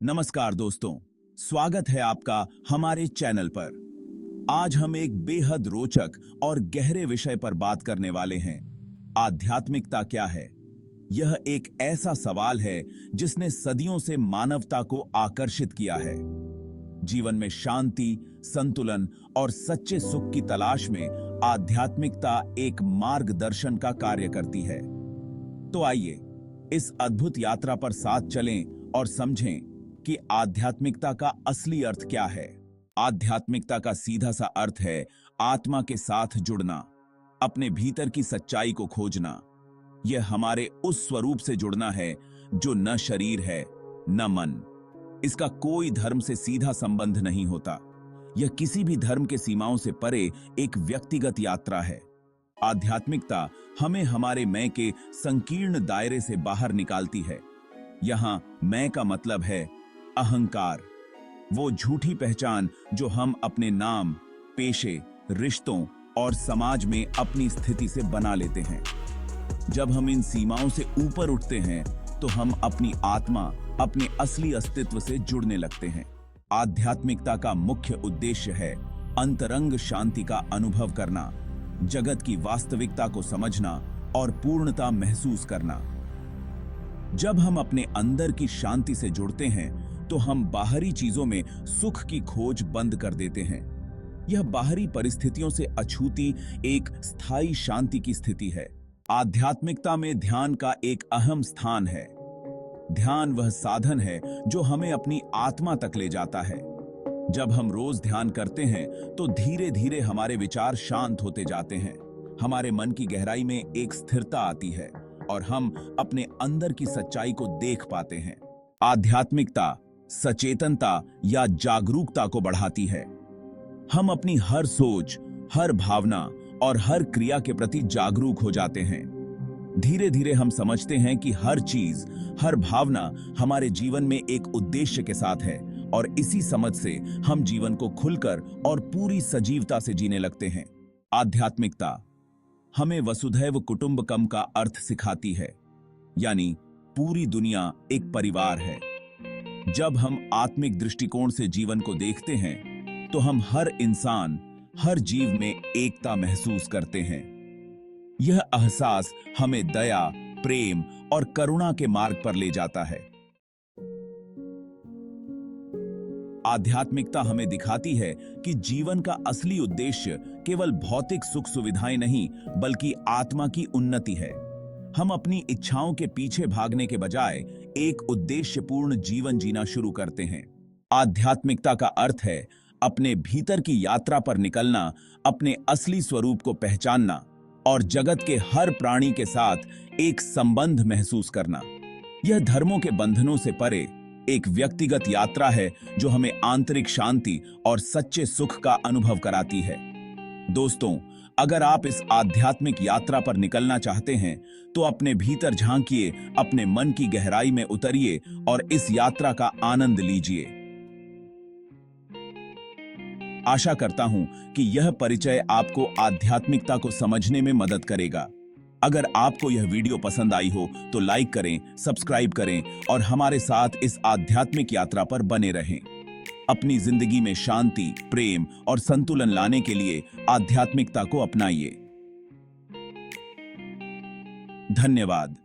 नमस्कार दोस्तों, स्वागत है आपका हमारे चैनल पर। आज हम एक बेहद रोचक और गहरे विषय पर बात करने वाले हैं। आध्यात्मिकता क्या है? यह एक ऐसा सवाल है जिसने सदियों से मानवता को आकर्षित किया है। जीवन में शांति, संतुलन और सच्चे सुख की तलाश में आध्यात्मिकता एक मार्गदर्शन का कार्य करती है। तो आइए इस अद्भुत यात्रा पर साथ चलें और समझें कि आध्यात्मिकता का असली अर्थ क्या है। आध्यात्मिकता का सीधा सा अर्थ है आत्मा के साथ जुड़ना, अपने भीतर की सच्चाई को खोजना। यह हमारे उस स्वरूप से जुड़ना है जो न शरीर है न मन। इसका कोई धर्म से सीधा संबंध नहीं होता। यह किसी भी धर्म के सीमाओं से परे एक व्यक्तिगत यात्रा है। आध्यात्मिकता हमें हमारे मैं के संकीर्ण दायरे से बाहर निकालती है। यहां मैं का मतलब है अहंकार, वो झूठी पहचान जो हम अपने नाम, पेशे, रिश्तों और समाज में अपनी स्थिति से बना लेते हैं। जब हम इन सीमाओं से ऊपर उठते हैं तो हम अपनी आत्मा, अपने असली अस्तित्व से जुड़ने लगते हैं। आध्यात्मिकता का मुख्य उद्देश्य है अंतरंग शांति का अनुभव करना, जगत की वास्तविकता को समझना और पूर्णता महसूस करना। जब हम अपने अंदर की शांति से जुड़ते हैं तो हम बाहरी चीजों में सुख की खोज बंद कर देते हैं। यह बाहरी परिस्थितियों से अछूती एक स्थायी शांति की स्थिति है। आध्यात्मिकता में ध्यान का एक अहम स्थान है। ध्यान वह साधन है जो हमें अपनी आत्मा तक ले जाता है। जब हम रोज ध्यान करते हैं तो धीरे धीरे हमारे विचार शांत होते जाते हैं, हमारे मन की गहराई में एक स्थिरता आती है और हम अपने अंदर की सच्चाई को देख पाते हैं। आध्यात्मिकता सचेतनता या जागरूकता को बढ़ाती है। हम अपनी हर सोच, हर भावना और हर क्रिया के प्रति जागरूक हो जाते हैं। धीरे धीरे हम समझते हैं कि हर चीज, हर भावना हमारे जीवन में एक उद्देश्य के साथ है और इसी समझ से हम जीवन को खुलकर और पूरी सजीवता से जीने लगते हैं। आध्यात्मिकता हमें वसुधैव कुटुंबकम का अर्थ सिखाती है, यानी पूरी दुनिया एक परिवार है। जब हम आत्मिक दृष्टिकोण से जीवन को देखते हैं तो हम हर इंसान, हर जीव में एकता महसूस करते हैं। यह एहसास हमें दया, प्रेम और करुणा के मार्ग पर ले जाता है। आध्यात्मिकता हमें दिखाती है कि जीवन का असली उद्देश्य केवल भौतिक सुख सुविधाएं नहीं, बल्कि आत्मा की उन्नति है। हम अपनी इच्छाओं के पीछे भागने के बजाय एक उद्देश्यपूर्ण जीवन जीना शुरू करते हैं। आध्यात्मिकता का अर्थ है अपने भीतर की यात्रा पर निकलना, अपने असली स्वरूप को पहचानना और जगत के हर प्राणी के साथ एक संबंध महसूस करना। यह धर्मों के बंधनों से परे एक व्यक्तिगत यात्रा है जो हमें आंतरिक शांति और सच्चे सुख का अनुभव कराती है। दोस्तों, अगर आप इस आध्यात्मिक यात्रा पर निकलना चाहते हैं तो अपने भीतर झांकिए, अपने मन की गहराई में उतरिए और इस यात्रा का आनंद लीजिए। आशा करता हूं कि यह परिचय आपको आध्यात्मिकता को समझने में मदद करेगा। अगर आपको यह वीडियो पसंद आई हो तो लाइक करें, सब्सक्राइब करें और हमारे साथ इस आध्यात्मिक यात्रा पर बने रहें। अपनी जिंदगी में शांति, प्रेम और संतुलन लाने के लिए आध्यात्मिकता को अपनाइए। धन्यवाद।